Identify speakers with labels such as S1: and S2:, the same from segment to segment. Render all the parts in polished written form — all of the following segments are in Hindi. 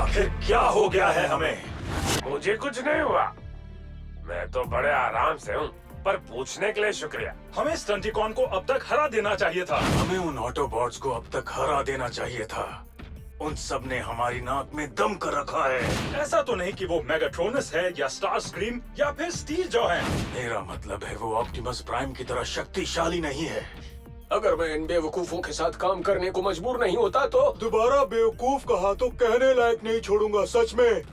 S1: आखिर क्या हो गया है हमें?
S2: मुझे कुछ नहीं हुआ, मैं तो बड़े आराम से हूँ। पर पूछने के लिए शुक्रिया।
S1: हमें स्टंटिकॉन को अब तक हरा देना चाहिए था। हमें उन ऑटोबॉट्स को अब तक हरा देना चाहिए था। उन सब ने हमारी नाक में दम कर रखा है। ऐसा तो नहीं कि वो मेगाट्रोनस है या स्टार स्क्रीम या फिर स्टील जो है। मेरा मतलब है वो ऑप्टिमस प्राइम की तरह शक्तिशाली नहीं है।
S3: अगर मैं इन बेवकूफों के साथ काम करने को मजबूर नहीं होता तो
S1: दोबारा बेवकूफ कहा तो कहने लायक नहीं छोड़ूंगा, सच में।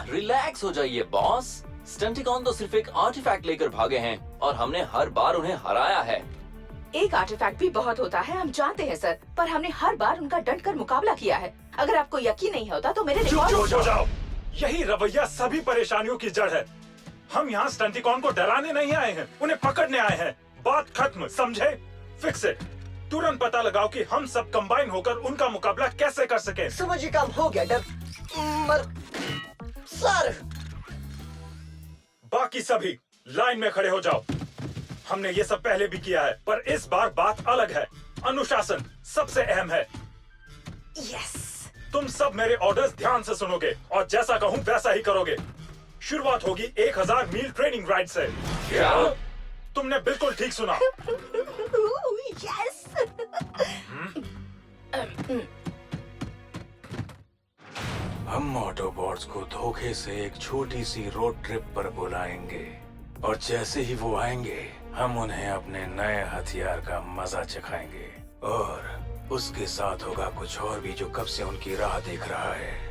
S4: रिलैक्स हो जाइए बॉस। स्टंटिकॉन तो सिर्फ एक आर्टिफैक्ट लेकर भागे हैं और हमने हर बार उन्हें हराया है।
S5: एक आर्टिफैक्ट भी बहुत होता है, हम जानते हैं सर, पर हमने हर बार उनका डटकर मुकाबला किया है। अगर आपको यकीन नहीं होता तो मेरे
S1: चुप हो जाओ। यही रवैया सभी परेशानियों की जड़ है। हम यहाँ स्टंटिकॉन को डराने नहीं आए हैं, उन्हें पकड़ने आए हैं। बात खत्म, समझे? Fix it. तुरंत पता लगाओ कि हम सब कंबाइन होकर उनका मुकाबला कैसे कर सकें।
S6: समझिए काम हो गया डर सर।
S1: बाकी सभी लाइन में खड़े हो जाओ। हमने ये सब पहले भी किया है, पर इस बार बात अलग है। अनुशासन सबसे अहम है।
S5: यस।
S1: तुम सब मेरे ऑर्डर्स ध्यान से सुनोगे और जैसा कहूँ वैसा ही करोगे। शुरुआत होगी 1000 मील ट्रेनिंग राइड से।
S2: क्या?
S1: तुमने बिल्कुल ठीक सुना।
S5: यस।
S1: हम ऑटोबॉट्स को धोखे से एक छोटी सी रोड ट्रिप पर बुलाएंगे और जैसे ही वो आएंगे हम उन्हें अपने नए हथियार का मजा चखाएंगे। और उसके साथ होगा कुछ और भी जो कब से उनकी राह देख रहा है।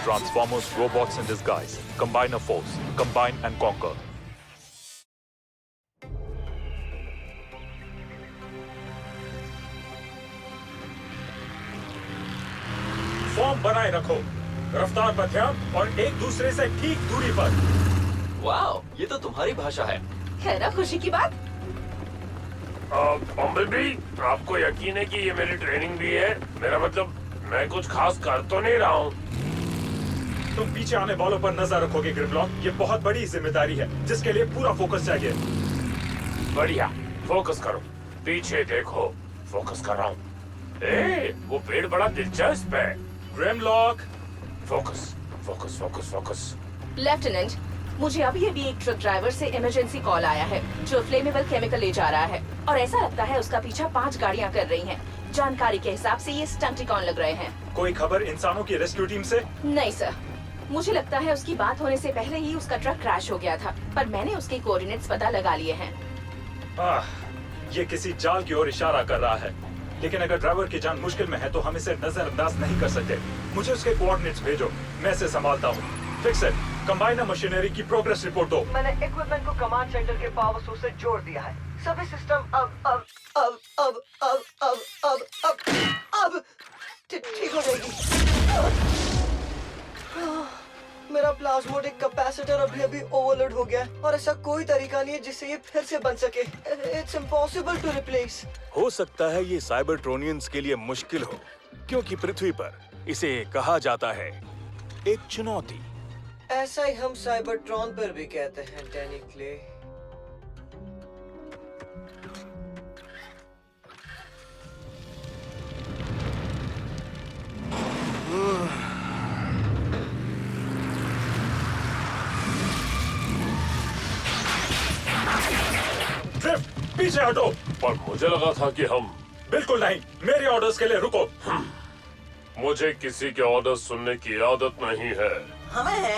S7: Transformers robots in disguise. Combine a force. Combine and conquer.
S1: Form बनाए रखो, रफ्तार पर ध्यान और एक दूसरे से ठीक दूरी पर।
S4: वाओ, ये तो तुम्हारी भाषा है।
S5: है ना खुशी की बात?
S2: बम्बलबी, आपको यकीन है कि ये मेरी ट्रेनिंग भी है? मेरा मतलब मैं कुछ खास कर तो नहीं रहा हूँ।
S1: तुम पीछे आने वालों पर नजर रखोगे ग्रिमलॉक। ये बहुत बड़ी जिम्मेदारी है जिसके लिए पूरा फोकस चाहिए।
S2: बढ़िया, फोकस करो। पीछे देखो, फोकस कर रहा हूँ। वो पेड़ बड़ा दिलचस्प है।
S1: Grimlock,
S2: focus focus focus focus.
S5: Lieutenant, मुझे अभी भी एक ट्रक ड्राइवर से इमरजेंसी कॉल आया है जो फ्लेमेबल केमिकल ले जा रहा है और ऐसा लगता है उसका पीछा 5 गाड़ियाँ कर रही हैं। जानकारी के हिसाब से ये स्टंटिकॉन लग रहे हैं।
S1: कोई खबर इंसानों की रेस्क्यू टीम से?
S5: नहीं सर, मुझे लगता है उसकी बात होने से पहले ही उसका ट्रक क्रैश हो गया था, पर मैंने उसके कोऑर्डिनेट्स पता लगा लिए हैं।
S1: ये किसी जाल की ओर इशारा कर रहा है, लेकिन अगर ड्राइवर की जान मुश्किल में है तो हम इसे नजरअंदाज नहीं कर सकते। मुझे उसके कोऑर्डिनेट्स भेजो, मैं इसे संभालता हूँ। Fix it. कंबाइनर मशीनरी की प्रोग्रेस रिपोर्ट दो।
S6: मैंने इक्विपमेंट को कमांड सेंटर के पावर सोर्स से जोड़ दिया है। सभी सिस्टम अब ठीक हो जाएगी। मेरा प्लाज्मोडिक कैपेसिटर अभी ओवरलोड हो गया और ऐसा कोई तरीका नहीं है जिससे ये फिर से बन सके। It's impossible to replace.
S8: हो सकता है ये साइबरट्रोनियंस के लिए मुश्किल हो, क्योंकि पृथ्वी पर इसे कहा जाता है एक चुनौती।
S6: ऐसा ही हम साइबरट्रॉन पर भी कहते हैं, डैनी क्ले।
S1: ड्रिफ्ट, पीछे हटो।
S2: पर मुझे लगा था कि हम।
S1: बिल्कुल नहीं, मेरे ऑर्डर्स के लिए रुको।
S2: मुझे किसी के ऑर्डर सुनने की आदत नहीं है।
S6: हमें है।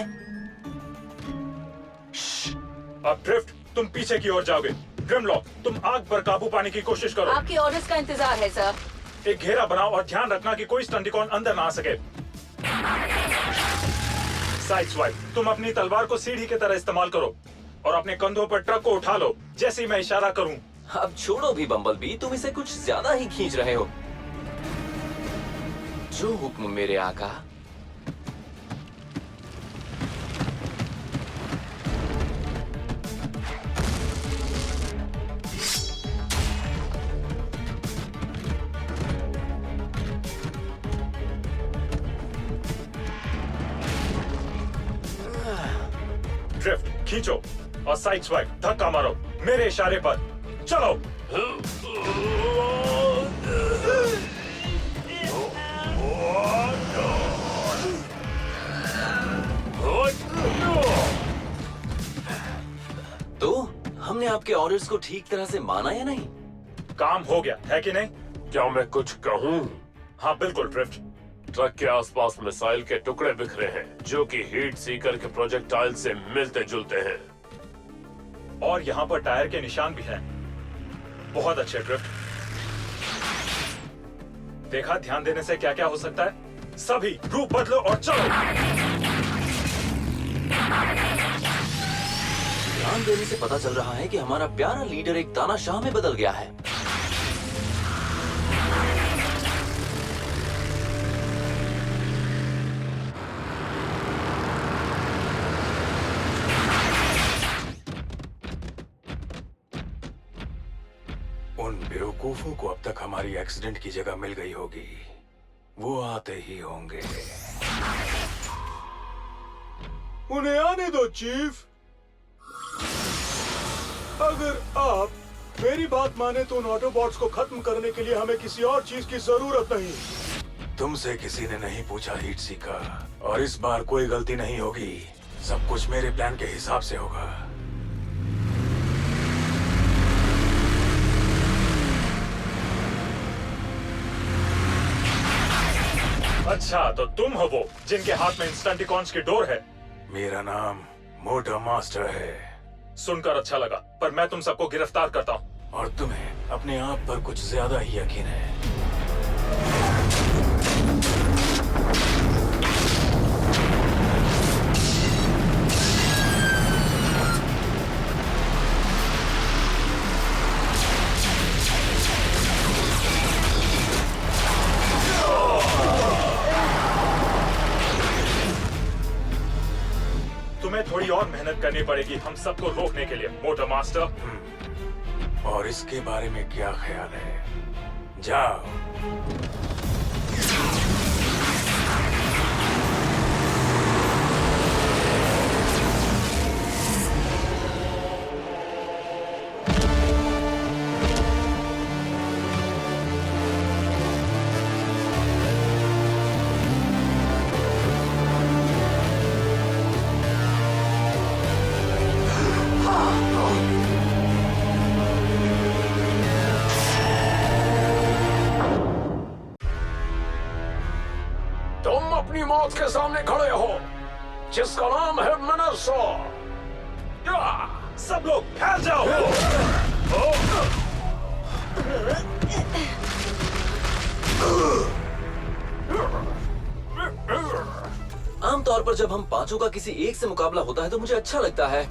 S1: अब ड्रिफ्ट, तुम पीछे की ओर जाओगे। ग्रिमलॉक, तुम आग पर काबू पाने की कोशिश करो।
S5: आपके ऑर्डर्स का इंतजार है सर।
S1: एक घेरा बनाओ और ध्यान रखना कि कोई स्टंटिकॉन अंदर ना आ सके। साइड स्वाइप, तुम अपनी तलवार को सीढ़ी की तरह इस्तेमाल करो और अपने कंधों पर ट्रक को उठा लो जैसे ही मैं इशारा करूं।
S4: अब छोड़ो भी बम्बलबी, तुम इसे कुछ ज्यादा ही खींच रहे हो। जो हुक्म मेरे आका।
S1: ड्रिफ्ट खींचो और साइड स्वाइप धक्का मारो मेरे इशारे पर। चलो।
S4: तो हमने आपके ऑर्डर्स को ठीक तरह से माना या नहीं?
S1: काम हो गया है कि नहीं?
S2: क्या मैं कुछ कहूँ?
S1: हाँ बिल्कुल ड्रिफ्ट।
S2: ट्रक के आसपास मिसाइल के टुकड़े बिखरे हैं जो कि हीट सीकर के प्रोजेक्टाइल से मिलते जुलते हैं।
S1: और यहाँ पर टायर के निशान भी हैं। बहुत अच्छे ड्रिफ्ट। देखा ध्यान देने से क्या क्या हो सकता है। सभी रूप बदलो और चलो।
S4: ध्यान देने से पता चल रहा है कि हमारा प्यारा लीडर एक तानाशाह में बदल गया है।
S8: उन बेवकूफों को अब तक हमारी एक्सीडेंट की जगह मिल गई होगी। वो आते ही होंगे। उन्हें आने दो चीफ। अगर आप मेरी बात माने तो उन ऑटोबॉट्स को खत्म करने के लिए हमें किसी और चीज की जरूरत नहीं। तुमसे किसी ने नहीं पूछा हीट सीकर, और इस बार कोई गलती नहीं होगी। सब कुछ मेरे प्लान के हिसाब से होगा।
S1: अच्छा तो तुम हो वो जिनके हाथ में इंस्टेंटिकॉन्स की डोर है।
S8: मेरा नाम मोटर मास्टर है।
S1: सुनकर अच्छा लगा, पर मैं तुम सबको गिरफ्तार करता हूँ।
S8: और तुम्हें अपने आप पर कुछ ज्यादा ही यकीन है।
S1: तुम्हें थोड़ी और मेहनत करनी पड़ेगी हम सबको रोकने के लिए मोटर मास्टर।
S8: और इसके बारे में क्या ख्याल है? जाओ।
S3: तुम अपनी मौत के सामने खड़े हो, जिसका नाम है मिनेसोर।
S1: सब लोग फैल जाओ।
S4: आमतौर पर जब हम पांचों का किसी एक से मुकाबला होता है तो मुझे अच्छा लगता है,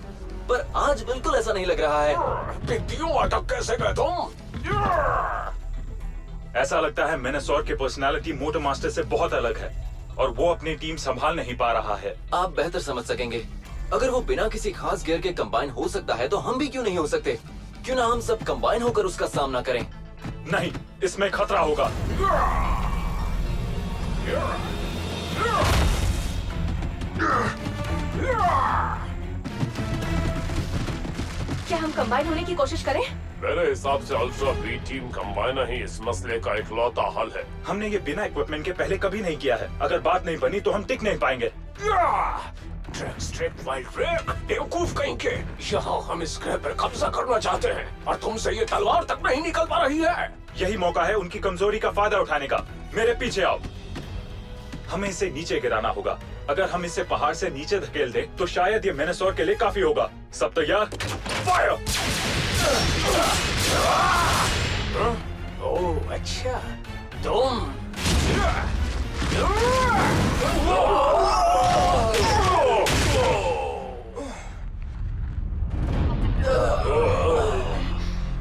S4: पर आज बिल्कुल ऐसा नहीं लग रहा है।
S3: टिड्डियों अटक कैसे गए तुम?
S1: ऐसा लगता है मिनेसोर की पर्सनालिटी मोटर मास्टर से बहुत अलग है और वो अपनी टीम संभाल नहीं पा रहा है।
S4: आप बेहतर समझ सकेंगे। अगर वो बिना किसी खास गियर के कंबाइन हो सकता है तो हम भी क्यों नहीं हो सकते? क्यों ना हम सब कंबाइन होकर उसका सामना करें?
S1: नहीं, इसमें खतरा होगा।
S5: क्या हम कंबाइन होने की कोशिश करें?
S2: मेरे हिसाब से अल्ट्रा बी टीम कंबाइनर ही इस मसले का इकलौता हल है।
S1: हमने ये बिना इक्विपमेंट के पहले कभी नहीं किया है। अगर बात नहीं बनी तो हम टिक नहीं पाएंगे।
S3: ट्रैक स्ट्रेट वाइल्ड ट्रैक, बेवकूफ कहीं के। यहाँ हम इस ग्रह पर कब्जा करना चाहते हैं और तुमसे ये तलवार तक नहीं निकल पा रही है।
S1: यही मौका है उनकी कमजोरी का फायदा उठाने का। मेरे पीछे आओ। हमें इसे नीचे गिराना होगा। अगर हम इसे पहाड़ से नीचे धकेल दे तो शायद ये मिनेसोर के लिए काफी होगा। सब तैयार? फायर!
S3: ओह अच्छा, तुम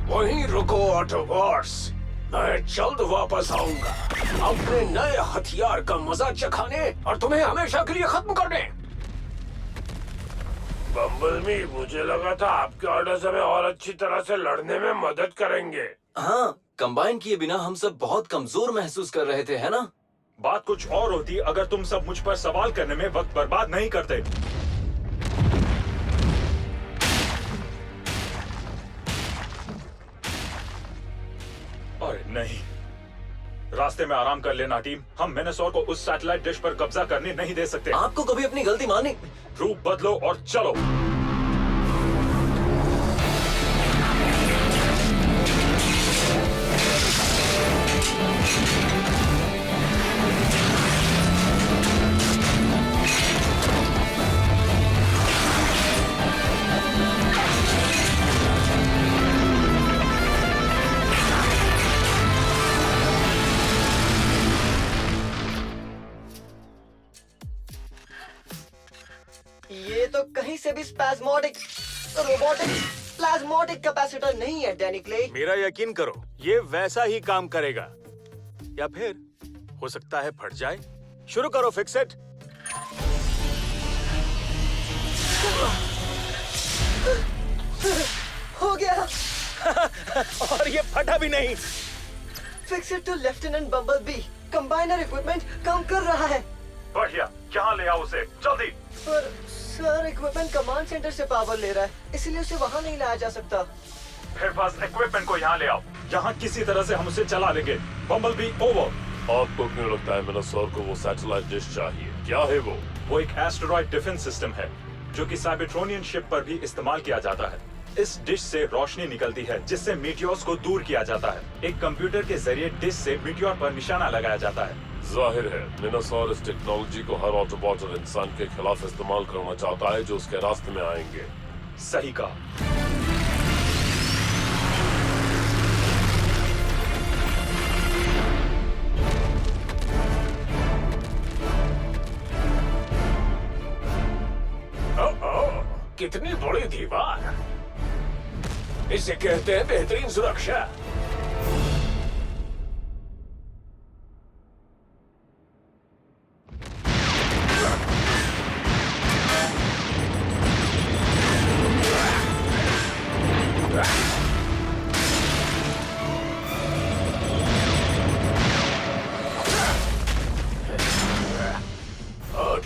S3: वहीं रुको ऑटोबॉट्स, मैं जल्द वापस आऊंगा अपने नए हथियार का मजा चखाने और तुम्हें हमेशा के लिए खत्म करने।
S2: बम्बलबी, मुझे लगा था आपके ऑर्डर्स हमें और अच्छी तरह से लड़ने में मदद करेंगे।
S4: हाँ, कंबाइन किए बिना हम सब बहुत कमजोर महसूस कर रहे थे, है ना?
S1: बात कुछ और होती अगर तुम सब मुझ पर सवाल करने में वक्त बर्बाद नहीं करते। और नहीं, रास्ते में आराम कर लेना टीम। हम मेनेसोर को उस सैटेलाइट डिश पर कब्जा करने नहीं दे सकते।
S4: आपको कभी अपनी गलती मानी?
S1: रूप बदलो और चलो।
S6: ये तो कहीं से भी स्पैज्मोडिक रोबोटिक प्लाज्मोटिक कैपेसिटर नहीं है डैनी क्ले।
S8: मेरा यकीन करो, ये वैसा ही काम करेगा, या फिर हो सकता है फट जाए। शुरू करो फिक्स इट।
S6: हो गया।
S8: और ये फटा भी नहीं।
S6: Fix it to lieutenant Bumblebee. Combiner equipment काम कर रहा है।
S1: बढ़िया, यहाँ ले आओ उसे जल्दी।
S6: पर सर, इक्विपमेंट कमांड सेंटर से पावर ले रहा है, इसलिए उसे वहाँ नहीं लाया जा सकता।
S1: फिर बस इक्विपमेंट को यहाँ ले आओ। यहाँ किसी तरह से हम उसे चला लेंगे। बम्बल बी ओवर।
S2: आपको क्यों लगता है मेनेसोर को वो सैटेलाइट डिश चाहिए? क्या है वो?
S1: वो एक एस्टेरॉयड डिफेंस सिस्टम है जो कि साइबरट्रोनियन शिप पर भी इस्तेमाल किया जाता है। इस डिश से रोशनी निकलती है जिससे मीटियोर्स को दूर किया जाता है। एक कंप्यूटर के जरिए डिश से मीटियोर पर निशाना लगाया जाता है।
S2: जाहिर है मेनेसोर इस टेक्नोलॉजी को हर ऑटोबॉट और इंसान के खिलाफ इस्तेमाल करना चाहता है जो उसके रास्ते में आएंगे।
S1: सही कहा।
S3: कितनी बड़ी दीवार! इसे कहते हैं बेहतरीन सुरक्षा।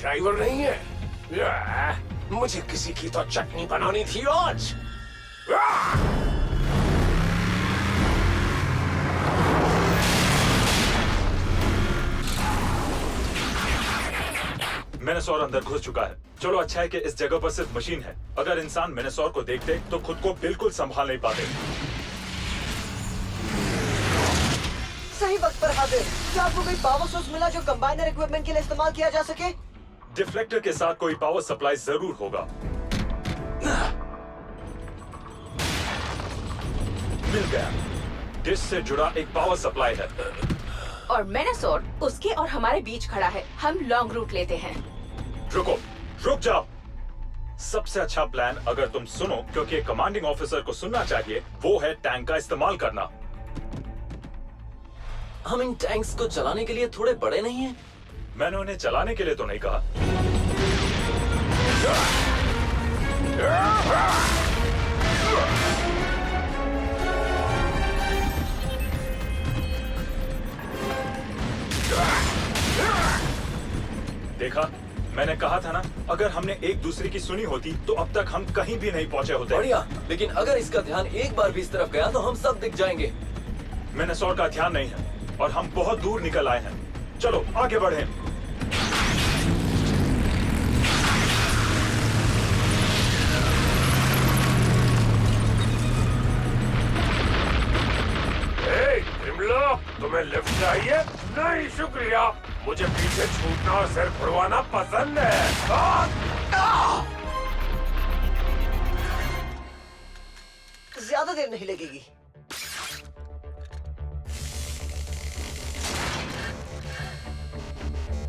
S3: ड्राइवर नहीं है। मुझे किसी की तो चटनी बनानी थी आज।
S1: मेनेसोर अंदर घुस चुका है। चलो अच्छा है कि इस जगह पर सिर्फ मशीन है। अगर इंसान मेनेसोर को देखते तो खुद को बिल्कुल संभाल नहीं पाते।
S6: सही वक्त पर हाजिर। क्या आपको कोई पावर सोर्स मिला जो कंबाइनर इक्विपमेंट के लिए इस्तेमाल किया जा सके?
S1: डिफ्लेक्टर के साथ कोई पावर सप्लाई जरूर होगा। मिल गया। डिश से जुड़ा एक पावर सप्लाई है।
S5: और मेनेसोर उसके और हमारे बीच खड़ा है। हम लॉन्ग रूट लेते हैं।
S1: रुको, रुक जाओ। सबसे अच्छा प्लान, अगर तुम सुनो, क्योंकि कमांडिंग ऑफिसर को सुनना चाहिए, वो है टैंक का इस्तेमाल करना।
S4: हम इन टैंक्स को चलाने के लिए थोड़े बड़े नहीं हैं?
S1: मैंने उन्हें चलाने के लिए तो नहीं कहा। देखा, मैंने कहा था ना, अगर हमने एक दूसरे की सुनी होती तो अब तक हम कहीं भी नहीं पहुंचे होते।
S4: बढ़िया, लेकिन अगर इसका ध्यान एक बार भी इस तरफ गया तो हम सब दिख जाएंगे।
S1: मेनेसोर का ध्यान नहीं है और हम बहुत दूर निकल आए हैं। चलो आगे बढ़ें।
S2: तुम्हें लिफ्ट चाहिए? नहीं शुक्रिया, मुझे पीछे छूटना और सिर फुड़वाना पसंद है।
S6: ज्यादा देर नहीं लगेगी।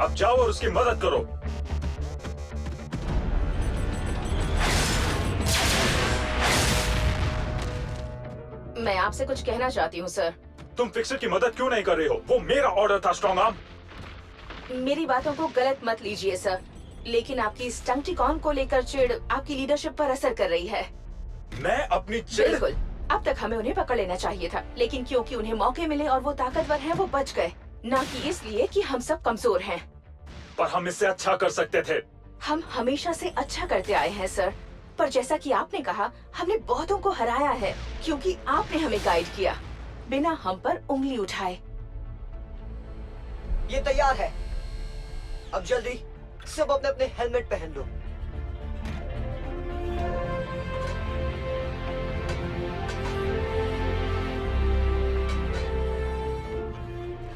S1: अब जाओ और उसकी मदद करो।
S5: मैं आपसे कुछ कहना चाहती हूँ सर।
S1: तुम फिक्सर की मदद क्यों नहीं कर रहे हो? वो मेरा ऑर्डर था, स्ट्रॉन्ग आर्म।
S5: मेरी बातों को गलत मत लीजिए सर, लेकिन आपकी स्टंटिकॉन को लेकर चिढ़ आपकी लीडरशिप पर असर कर रही है।
S1: मैं अपनी चिढ़?
S5: बिल्कुल, अब तक हमें उन्हें पकड़ लेना चाहिए था, लेकिन क्योंकि उन्हें मौके मिले और वो ताकतवर हैं, वो बच गए। ना कि इसलिए कि हम सब कमजोर हैं।
S1: पर हम इससे अच्छा कर सकते थे।
S5: हम हमेशा से अच्छा करते आए हैं सर, पर जैसा कि आपने कहा, हमने बहुतों को हराया है क्योंकि आपने हमें गाइड किया। बिना हम पर उंगली उठाए।
S6: ये तैयार है। अब जल्दी सब अपने अपने हेलमेट पहन लो।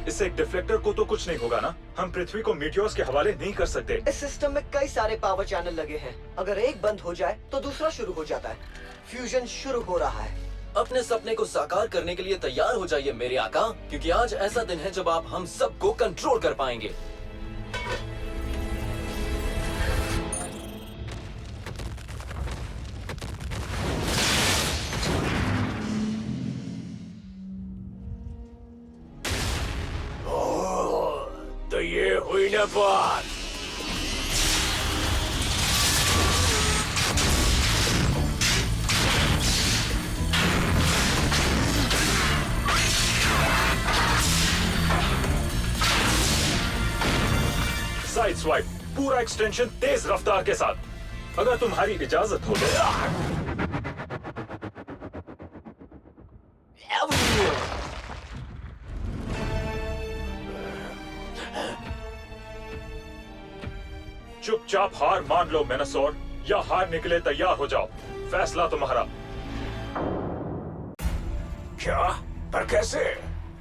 S1: इससे डिफ्लेक्टर को तो कुछ नहीं होगा ना? हम पृथ्वी को मीटियोर्स के हवाले नहीं कर सकते।
S6: इस सिस्टम में कई सारे पावर चैनल लगे हैं। अगर एक बंद हो जाए तो दूसरा शुरू हो जाता है। फ्यूजन शुरू हो रहा है।
S4: अपने सपने को साकार करने के लिए तैयार हो जाइए मेरे आका, क्योंकि आज ऐसा दिन है जब आप हम सबको कंट्रोल कर पाएंगे।
S3: तो ये हुई ना बात।
S1: साइड स्वाइप, पूरा एक्सटेंशन तेज रफ्तार के साथ। अगर तुम्हारी इजाजत हो तो। चुपचाप हार मान लो मेनासोर, या हार निकले तैयार हो जाओ। फैसला तुम्हारा।
S3: क्या? पर कैसे?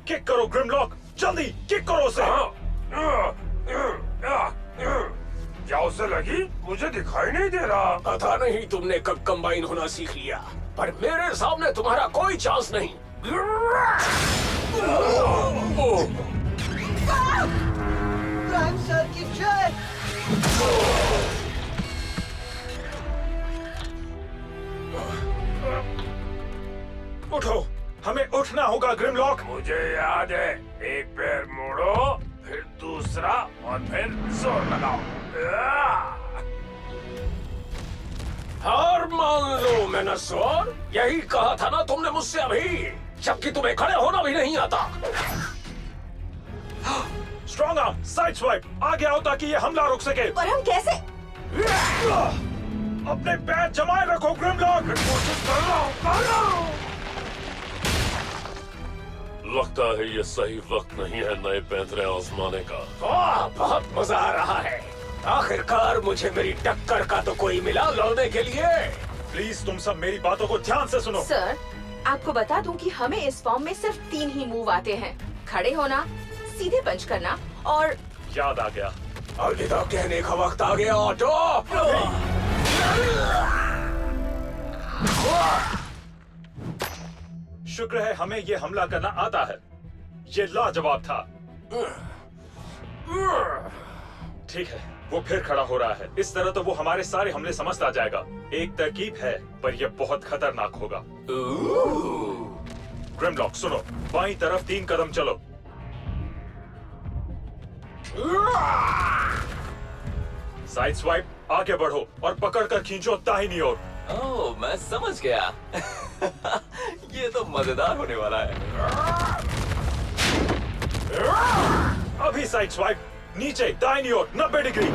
S1: किक करो ग्रिमलॉक, जल्दी किक करो उसे।
S2: क्या उसे लगी? मुझे दिखाई नहीं दे रहा।
S3: पता नहीं तुमने कब कंबाइन होना सीख लिया, पर मेरे सामने तुम्हारा कोई चांस नहीं।
S6: प्राइम सर की जय।
S1: उठो, हमें उठना होगा ग्रिमलॉक।
S2: मुझे याद है, एक पैर मोड़ो, फिर दूसरा और फिर जोर लगाओ।
S3: हार मान लो मेनासोर, यही कहा था ना तुमने मुझसे अभी, जबकि तुम्हें खड़े होना भी नहीं आता।
S1: स्ट्रॉन्ग आर्म, साइड स्वाइप, आगे आओ ताकि ये हमला रुक सके।
S5: पर हम कैसे?
S1: अपने पैर जमाए रखो ग्रिमलॉक।
S2: लगता है ये सही वक्त नहीं है नए पैंतरे आजमाने का।
S3: वाह, बहुत मजा आ रहा है। आखिरकार मुझे मेरी टक्कर का तो कोई मिला लड़ने के लिए।
S1: प्लीज तुम सब मेरी बातों को ध्यान से सुनो।
S5: सर, आपको बता दूं कि हमें इस फॉर्म में सिर्फ 3 ही मूव आते हैं। खड़े होना, सीधे पंच करना और
S1: याद आ गया।
S3: अलविदा कहने का वक्त आ गया ऑटो।
S1: शुक्र है हमें ये हमला करना आता है। ये लाजवाब था। ठीक है, वो फिर खड़ा हो रहा है। इस तरह तो वो हमारे सारे हमले समझता जाएगा। एक तरकीब है, पर यह बहुत खतरनाक होगा। ग्रिमलॉक सुनो, बाईं तरफ 3 कदम चलो। साइड स्वाइप, आगे बढ़ो और पकड़कर खींचो दाहिनी ओर।
S4: ओह, मैं समझ गया। ये तो मजेदार होने वाला है।
S1: अभी साइड स्वाइप, नीचे दाहिनी ओर 90 डिग्री।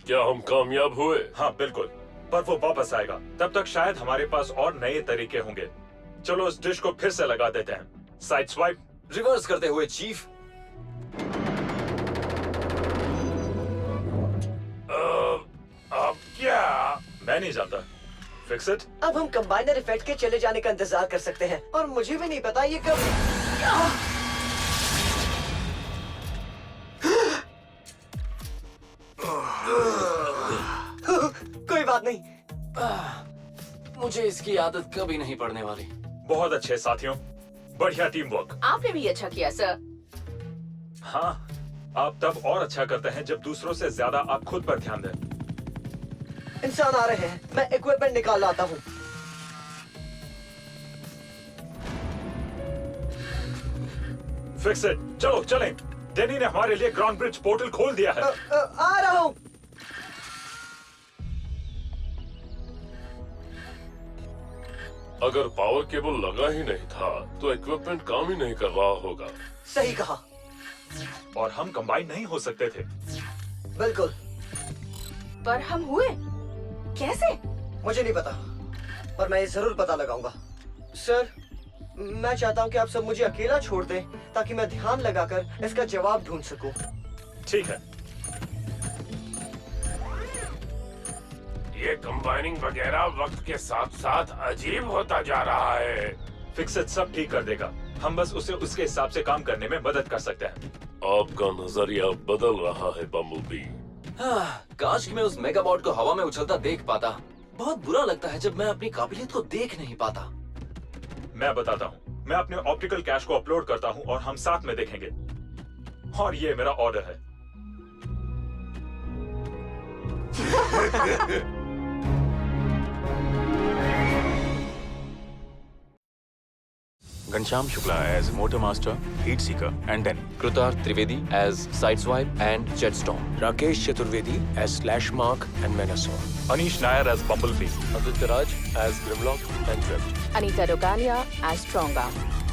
S2: क्या हम कामयाब हुए?
S1: हाँ बिल्कुल, पर वो वापस आएगा। तब तक शायद हमारे पास और नए तरीके होंगे। चलो इस डिश को फिर से लगा देते हैं। साइड स्वाइप,
S4: रिवर्स करते हुए चीफ।
S2: अब क्या?
S1: मैं नहीं जानता। Fix it.
S6: अब हम कंबाइनर इफेक्ट के चले जाने का इंतजार कर सकते हैं, और मुझे भी नहीं पता ये कब। कोई बात नहीं।
S4: मुझे इसकी आदत कभी नहीं पड़ने वाली।
S1: बहुत अच्छे साथियों, बढ़िया टीम वर्क।
S5: आपने भी अच्छा किया सर।
S1: हाँ, आप तब और अच्छा करते हैं जब दूसरों से ज्यादा आप खुद पर ध्यान दें।
S6: इंसान आ रहे हैं, मैं इक्विपमेंट निकाल लाता हूँ।
S1: फिक्स इट, चलो चलें। डेनी ने हमारे लिए ग्राउंड ब्रिज पोर्टल खोल दिया है।
S6: आ रहा हूँ।
S2: अगर पावर केबल लगा ही नहीं था तो इक्विपमेंट काम ही नहीं कर रहा होगा।
S6: सही कहा।
S1: और हम कंबाइन नहीं हो सकते थे।
S6: बिल्कुल।
S5: पर हम हुए कैसे?
S6: मुझे नहीं पता, पर मैं ये जरूर पता लगाऊंगा। सर, मैं चाहता हूँ कि आप सब मुझे अकेला छोड़ दें ताकि मैं ध्यान लगाकर इसका जवाब ढूंढ सकूं।
S1: ठीक है।
S2: ये कंबाइनिंग वगैरह वक्त के साथ साथ अजीब होता जा रहा है।
S1: फिक्सिट सब ठीक कर देगा, हम बस उसे उसके हिसाब से काम करने में मदद कर सकते हैं।
S9: आपका नजरिया बदल रहा है बम्बलबी।
S4: काश कि मैं उस मेगाबॉट को हवा में उछलता देख पाता। बहुत बुरा लगता है जब मैं अपनी काबिलियत को देख नहीं पाता।
S1: मैं बताता हूँ, मैं अपने ऑप्टिकल कैश को अपलोड करता हूँ और हम साथ में देखेंगे। और ये मेरा ऑर्डर है।
S10: Ghanshyam Shukla as Motormaster, Heatseeker, and Danny.
S11: Krutar Trivedi as Sideswipe and Jetstorm.
S3: Rakesh Chaturvedi as Slashmark and Menasor.
S7: Anish Nair as Bumblebee.
S11: Aditya Raj as Grimlock and Drift.
S5: Anita Rogalia as Stronga.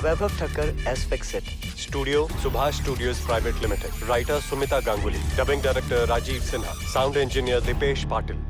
S6: Vaibhav Thakkar as Fixit.
S12: Studio Subhash Studios Private Limited. Writer Sumita Ganguly. Dubbing Director Rajiv Sinha. Sound Engineer Dipesh Patil.